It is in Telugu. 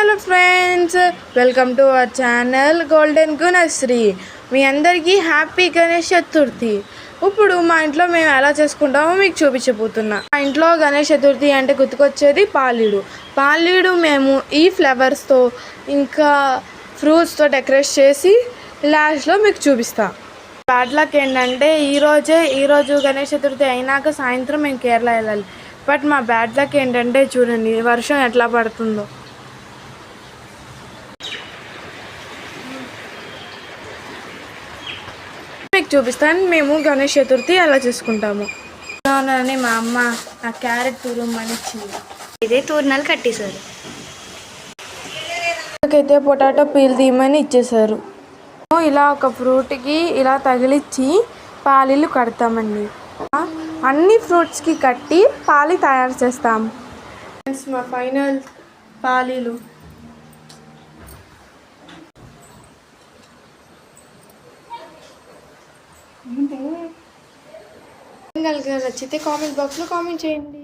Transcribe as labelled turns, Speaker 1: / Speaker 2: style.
Speaker 1: Hello friends, welcome to our channel golden Gunashree. మీ అందరికీ హ్యాపీ గణేష్ చతుర్థి. ఇప్పుడు మా ఇంట్లో మేము ఎలా చేసుకుంటామో మీకు చూపించబోతున్నా. మా ఇంట్లో గణేష్ చతుర్థి అంటే గుర్తుకొచ్చేది పాలీడు మేము ఈ ఫ్లవర్స్తో ఇంకా ఫ్రూట్స్తో డెకరేట్ చేసి లాస్ట్లో మీకు చూపిస్తాం. బ్యాడ్ లక్ ఏంటంటే ఈరోజు గణేష్ చతుర్థి అయినాక సాయంత్రం మేము కేరళ వెళ్ళాలి. బట్ మా బ్యాడ్ లక్ ఏంటంటే చూడండి వర్షం ఎట్లా పడుతుందో. మీకు చూపిస్తాను మేము గణేష్ చతుర్థి ఎలా చేసుకుంటాము. అని మా అమ్మ ఆ క్యారెట్ తురుమని ఇచ్చింది.
Speaker 2: ఇదే తోరణాలు కట్టేశారు.
Speaker 1: నాకైతే పొటాటో పీల్ తీయమని ఇచ్చేసారు. ఇలా ఒక ఫ్రూట్కి ఇలా తగిలిచ్చి పాలీలు కడతామండి. అన్ని ఫ్రూట్స్కి కట్టి పాలి తయారు చేస్తాం. మా ఫైనల్ పాలీలు. నచ్చితే కామెంట్ బాక్స్లో కామెంట్ చేయండి.